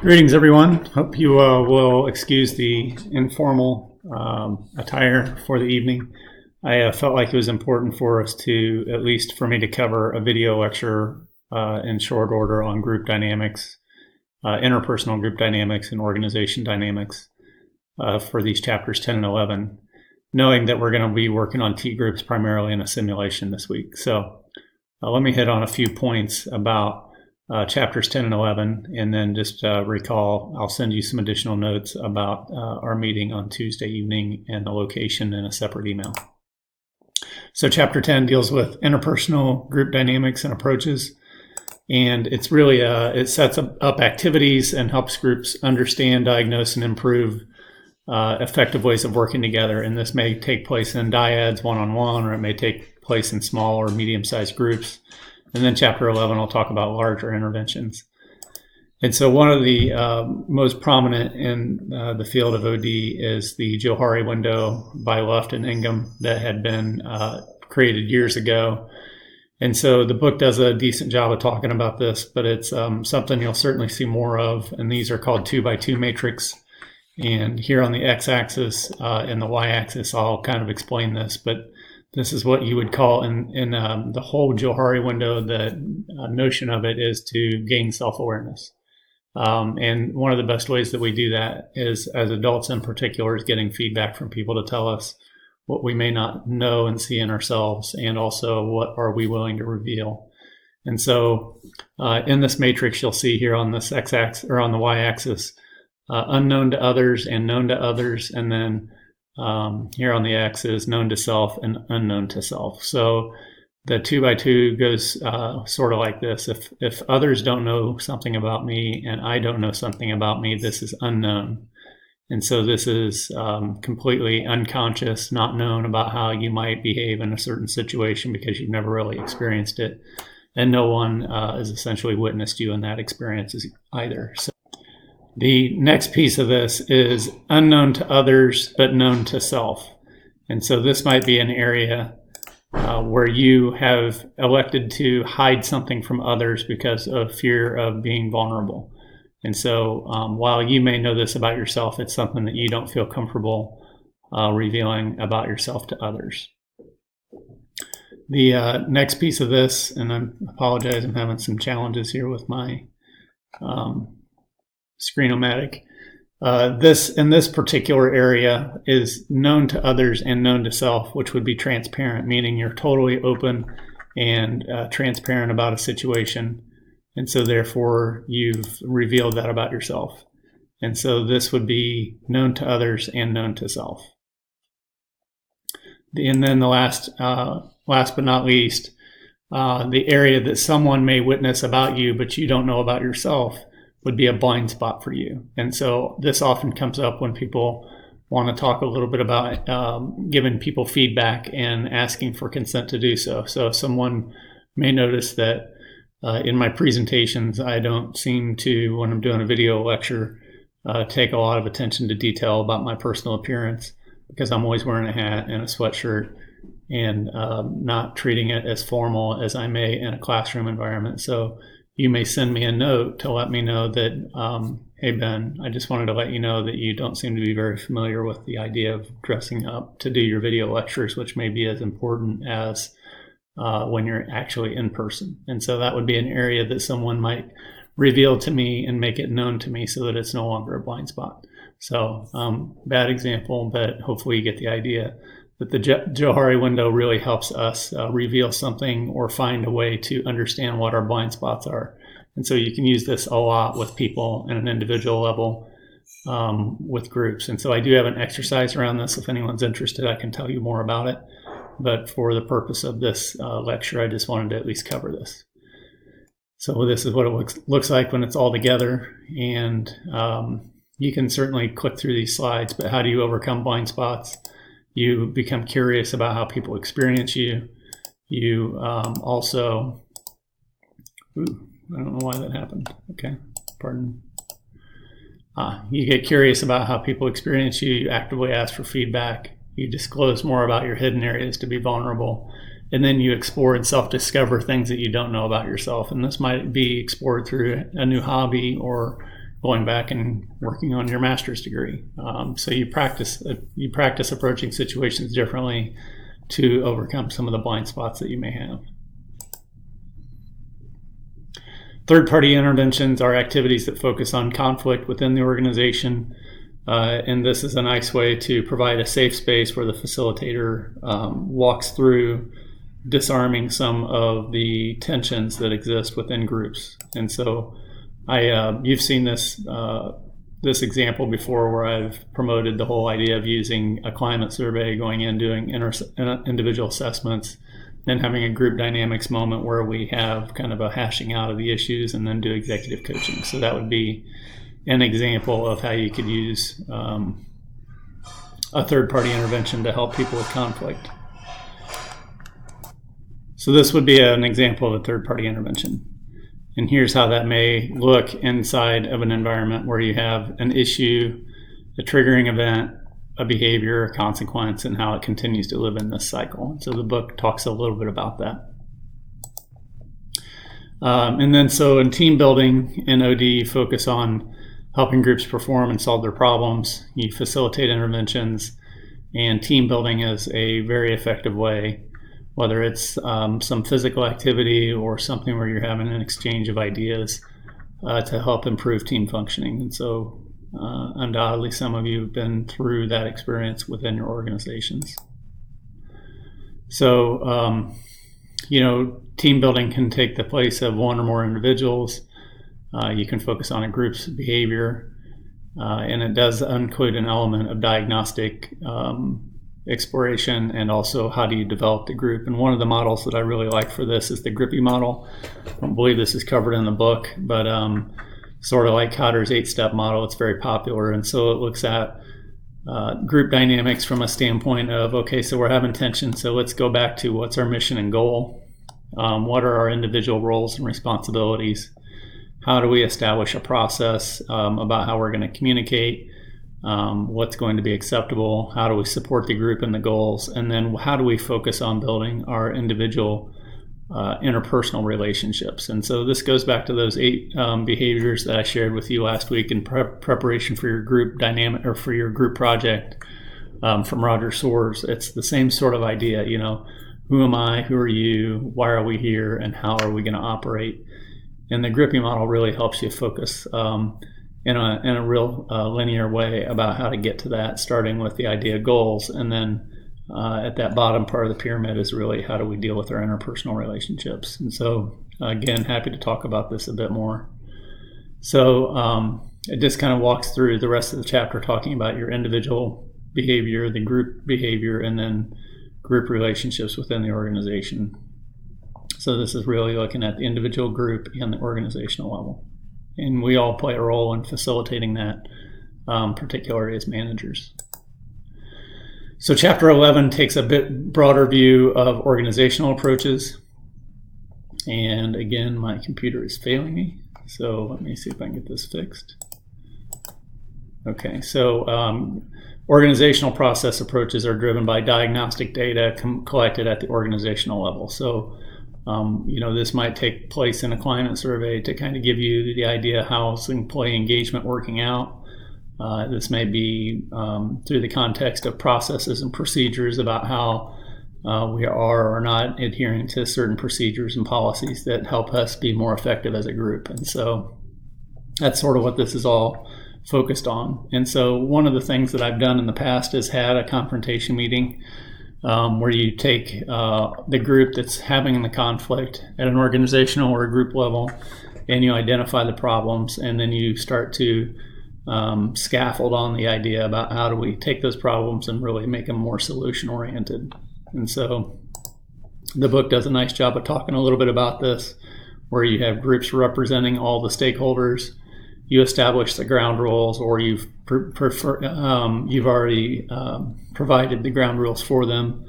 Greetings, everyone. Hope you will excuse the informal attire for the evening. I felt like it was important for us to, at least for me to cover a video lecture in short order on group dynamics, interpersonal group dynamics and organization dynamics for these chapters 10 and 11, knowing that we're going to be working on T groups primarily in a simulation this week. So let me hit on a few points about chapters 10 and 11, and then just recall, I'll send you some additional notes about our meeting on Tuesday evening and the location in a separate email. So chapter 10 deals with interpersonal group dynamics and approaches, and it's really, it sets up activities and helps groups understand, diagnose, and improve effective ways of working together. And this may take place in dyads, one-on-one, or it may take place in small or medium-sized groups. And then chapter 11 will talk about larger interventions. And so one of the most prominent in the field of OD is the Johari window by Luft and Ingham that had been created years ago. And so the book does a decent job of talking about this, but it's something you'll certainly see more of. And these are called 2x2 matrix. And here on the x-axis and the y-axis, I'll kind of explain this, but this is what you would call in the whole Johari window, the notion of it is to gain self-awareness. And one of the best ways that we do that is, as adults in particular, is getting feedback from people to tell us what we may not know and see in ourselves, and also what are we willing to reveal. And so in this matrix, you'll see here on this x-axis or on the y-axis, unknown to others and known to others, and then here on the X is known to self and unknown to self. So the 2x2 goes sort of like this. If others don't know something about me and I don't know something about me, this is unknown. And so this is completely unconscious, not known about how you might behave in a certain situation because you've never really experienced it. And no one has essentially witnessed you in that experience either. So the next piece of this is unknown to others, but known to self. And so this might be an area where you have elected to hide something from others because of fear of being vulnerable. And so while you may know this about yourself, it's something that you don't feel comfortable revealing about yourself to others. The next piece of this, and I apologize, I'm having some challenges here with my Screenomatic. In this particular area is known to others and known to self, which would be transparent, meaning you're totally open and transparent about a situation. And so therefore you've revealed that about yourself. And so this would be known to others and known to self. And then the last but not least, the area that someone may witness about you, but you don't know about yourself, would be a blind spot for you. And so this often comes up when people want to talk a little bit about giving people feedback and asking for consent to do so. So someone may notice that in my presentations, I don't seem to, when I'm doing a video lecture, take a lot of attention to detail about my personal appearance because I'm always wearing a hat and a sweatshirt and not treating it as formal as I may in a classroom environment. So you may send me a note to let me know that, hey, Ben, I just wanted to let you know that you don't seem to be very familiar with the idea of dressing up to do your video lectures, which may be as important as when you're actually in person. And so that would be an area that someone might reveal to me and make it known to me so that it's no longer a blind spot. So bad example, but hopefully you get the idea that the Johari window really helps us reveal something or find a way to understand what our blind spots are. And so you can use this a lot with people at an individual level with groups. And so I do have an exercise around this. If anyone's interested, I can tell you more about it. But for the purpose of this lecture, I just wanted to at least cover this. So this is what it looks like when it's all together. And you can certainly click through these slides, but how do you overcome blind spots? You become curious about how people experience you. You also, I don't know why that happened. Okay, pardon. You get curious about how people experience you. You actively ask for feedback. You disclose more about your hidden areas to be vulnerable. And then you explore and self-discover things that you don't know about yourself. And this might be explored through a new hobby or going back and working on your master's degree. So you practice approaching situations differently to overcome some of the blind spots that you may have. Third-party interventions are activities that focus on conflict within the organization, and this is a nice way to provide a safe space where the facilitator walks through disarming some of the tensions that exist within groups. And so you've seen this example before, where I've promoted the whole idea of using a climate survey, going in, doing individual assessments, then having a group dynamics moment where we have kind of a hashing out of the issues, and then do executive coaching. So that would be an example of how you could use a third-party intervention to help people with conflict. So this would be an example of a third-party intervention. And here's how that may look inside of an environment where you have an issue, a triggering event, a behavior, a consequence, and how it continues to live in this cycle. So the book talks a little bit about that. And then so in team building in OD, you focus on helping groups perform and solve their problems. You facilitate interventions, and team building is a very effective way, whether it's some physical activity or something where you're having an exchange of ideas to help improve team functioning. And so undoubtedly some of you have been through that experience within your organizations. So, team building can take the place of one or more individuals. You can focus on a group's behavior, and it does include an element of diagnostic exploration, and also how do you develop the group. And one of the models that I really like for this is the Grippy model. I don't believe this is covered in the book, but sort of like Cotter's 8-step model, it's very popular. And so it looks at group dynamics from a standpoint of, okay, so we're having tension, so let's go back to what's our mission and goal, what are our individual roles and responsibilities, how do we establish a process about how we're going to communicate, what's going to be acceptable, how do we support the group and the goals, and then how do we focus on building our individual interpersonal relationships. And so this goes back to those 8 behaviors that I shared with you last week in preparation for your group dynamic, or for your group project, from Roger Soares. It's the same sort of idea, who am I, who are you, why are we here, and how are we going to operate? And the Grippy model really helps you focus in a real linear way about how to get to that, starting with the idea of goals, and then at that bottom part of the pyramid is really how do we deal with our interpersonal relationships. And so again, happy to talk about this a bit more. So it just kind of walks through the rest of the chapter talking about your individual behavior, the group behavior, and then group relationships within the organization. So this is really looking at the individual, group, and the organizational level. And we all play a role in facilitating that, particularly as managers. So chapter 11 takes a bit broader view of organizational approaches. And again, my computer is failing me. So let me see if I can get this fixed. Okay, so organizational process approaches are driven by diagnostic data collected at the organizational level. So, this might take place in a climate survey to kind of give you the idea how's employee engagement working out. This may be through the context of processes and procedures about how we are or not adhering to certain procedures and policies that help us be more effective as a group. And so that's sort of what this is all focused on. And so one of the things that I've done in the past is had a confrontation meeting where you take the group that's having the conflict at an organizational or a group level, and you identify the problems, and then you start to scaffold on the idea about how do we take those problems and really make them more solution oriented. And so the book does a nice job of talking a little bit about this, where you have groups representing all the stakeholders, you establish the ground rules, or you've already provided the ground rules for them.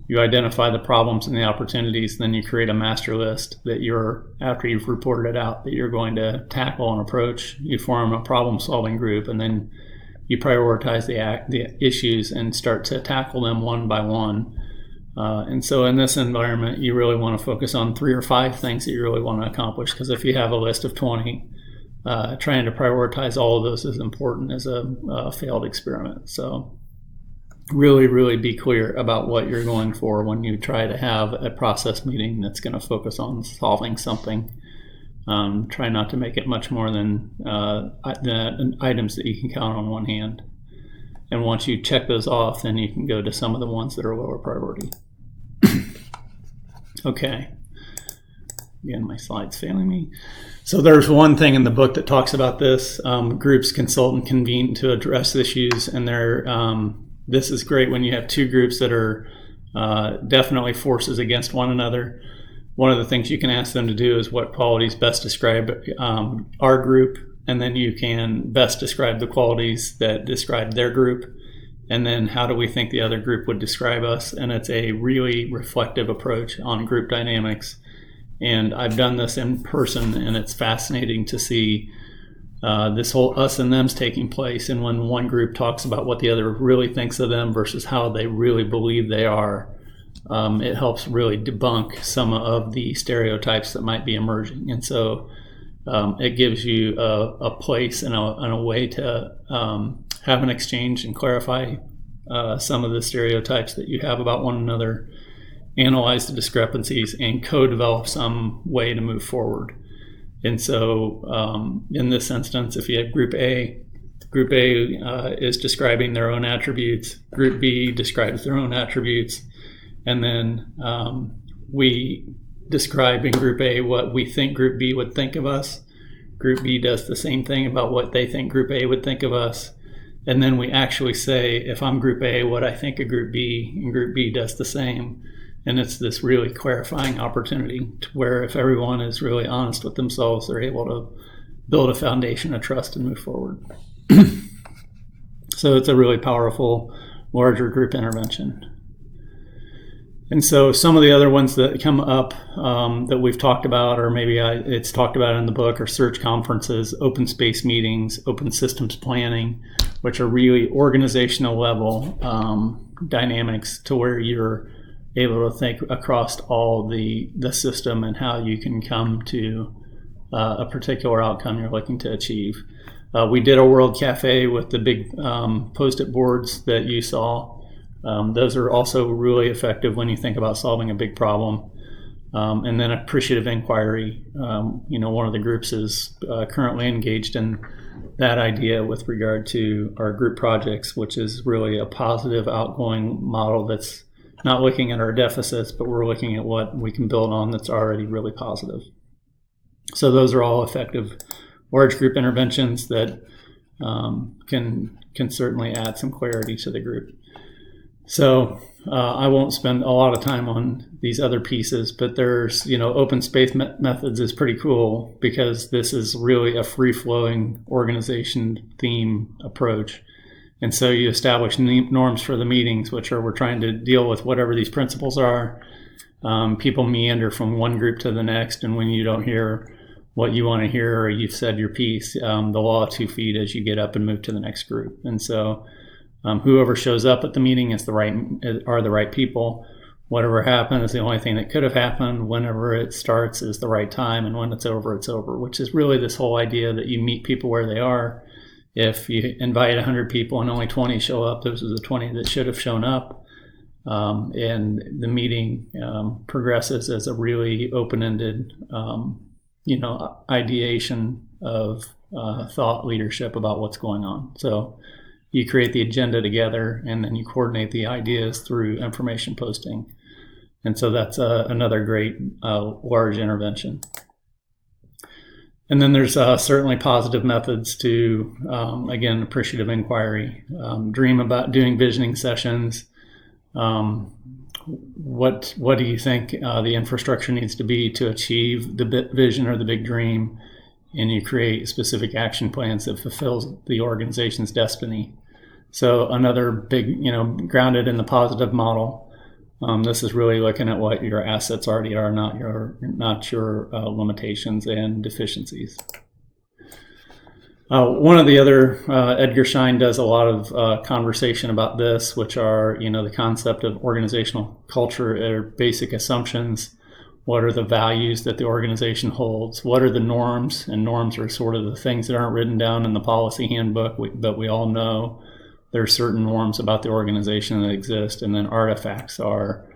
You identify the problems and the opportunities, then you create a master list that after you've reported it out, that you're going to tackle and approach. You form a problem-solving group, and then you prioritize the issues and start to tackle them one by one. And so in this environment, you really want to focus on 3 or 5 things that you really want to accomplish, because if you have a list of 20, trying to prioritize all of those is important as a failed experiment. So really, really be clear about what you're going for when you try to have a process meeting that's going to focus on solving something. Try not to make it much more than the items that you can count on one hand. And once you check those off, then you can go to some of the ones that are lower priority. Okay. Again, my slide's failing me. So there's one thing in the book that talks about this. Groups consult and convene to address issues, and this is great when you have two groups that are definitely forces against one another. One of the things you can ask them to do is what qualities best describe our group, and then you can best describe the qualities that describe their group, and then how do we think the other group would describe us. And it's a really reflective approach on group dynamics. And I've done this in person, and it's fascinating to see this whole us and them's taking place. And when one group talks about what the other really thinks of them versus how they really believe they are, it helps really debunk some of the stereotypes that might be emerging. And so it gives you a place and a way to have an exchange and clarify some of the stereotypes that you have about one another, analyze the discrepancies, and co-develop some way to move forward. And so in this instance, if you have Group A is describing their own attributes, Group B describes their own attributes, and then we describe in Group A what we think Group B would think of us. Group B does the same thing about what they think Group A would think of us. And then we actually say, if I'm Group A, what I think of Group B, and Group B does the same. And it's this really clarifying opportunity to where if everyone is really honest with themselves, they're able to build a foundation of trust and move forward. So it's a really powerful, larger group intervention. And so some of the other ones that come up that we've talked about, or maybe it's talked about in the book, are search conferences, open space meetings, open systems planning, which are really organizational level dynamics to where you're able to think across all the system and how you can come to a particular outcome you're looking to achieve. We did a World Cafe with the big post-it boards that you saw. Those are also really effective when you think about solving a big problem. And then appreciative inquiry. One of the groups is currently engaged in that idea with regard to our group projects, which is really a positive outgoing model that's not looking at our deficits, but we're looking at what we can build on that's already really positive. So those are all effective large group interventions that can certainly add some clarity to the group. So I won't spend a lot of time on these other pieces, but there's, open space methods is pretty cool because this is really a free-flowing organization theme approach. And so you establish norms for the meetings, we're trying to deal with whatever these principles are. People meander from one group to the next, and when you don't hear what you want to hear or you've said your piece, the law of 2 feet as you get up and move to the next group. And so whoever shows up at the meeting are the right people. Whatever happens, the only thing that could have happened. Whenever it starts is the right time, and when it's over, which is really this whole idea that you meet people where they are. If you invite 100 people and only 20 show up, those are the 20 that should have shown up. And the meeting progresses as a really open-ended, ideation of thought leadership about what's going on. So you create the agenda together, and then you coordinate the ideas through information posting. And so that's another great large intervention. And then there's certainly positive methods to, again, appreciative inquiry, dream about doing visioning sessions. What do you think the infrastructure needs to be to achieve the vision or the big dream? And you create specific action plans that fulfills the organization's destiny. So another big, grounded in the positive model. This is really looking at what your assets already are, not your limitations and deficiencies. One of the other, Edgar Schein does a lot of conversation about this, which are, the concept of organizational culture or basic assumptions. What are the values that the organization holds? What are the norms? And norms are sort of the things that aren't written down in the policy handbook, but we all know there are certain norms about the organization that exist. And then artifacts are,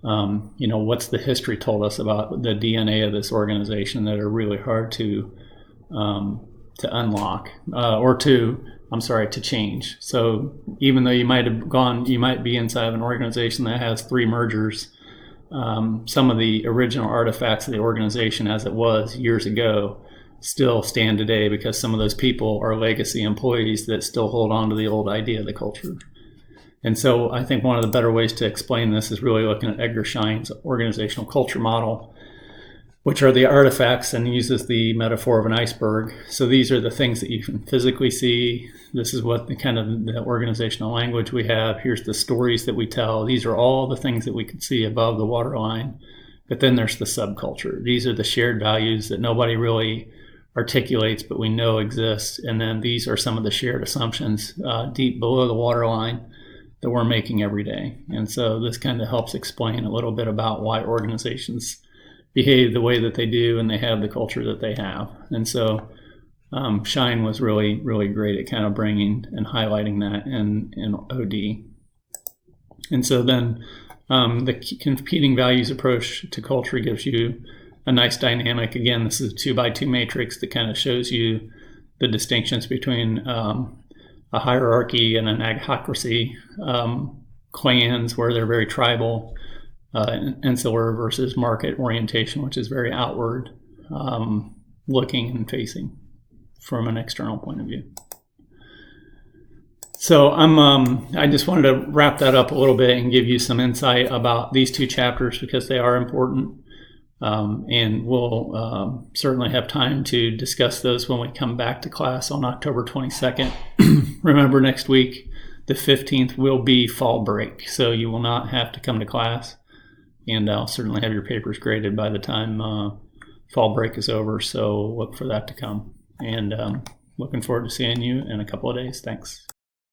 what's the history told us about the DNA of this organization that are really hard to unlock to change. So even though you might be inside of an organization that has 3 mergers, some of the original artifacts of the organization as it was years ago still stand today because some of those people are legacy employees that still hold on to the old idea of the culture. And so I think one of the better ways to explain this is really looking at Edgar Schein's organizational culture model, which are the artifacts, and uses the metaphor of an iceberg. So these are the things that you can physically see. This is what the organizational language we have. Here's the stories that we tell. These are all the things that we can see above the waterline. But then there's the subculture. These are the shared values that nobody really articulates, but we know exist. And then these are some of the shared assumptions deep below the waterline that we're making every day. And so this kind of helps explain a little bit about why organizations behave the way that they do and they have the culture that they have. And so Schein was really, really great at kind of bringing and highlighting that in OD. And so then the competing values approach to culture gives you a nice dynamic. Again, this is a 2x2 matrix that kind of shows you the distinctions between a hierarchy and an agocracy, clans where they're very tribal, ancillary versus market orientation, which is very outward looking and facing from an external point of view. So I just wanted to wrap that up a little bit and give you some insight about these 2 chapters because they are important. And we'll certainly have time to discuss those when we come back to class on October 22nd. Remember, next week, the 15th, will be fall break, so you will not have to come to class. And I'll certainly have your papers graded by the time fall break is over, so look for that to come. And looking forward to seeing you in a couple of days. Thanks.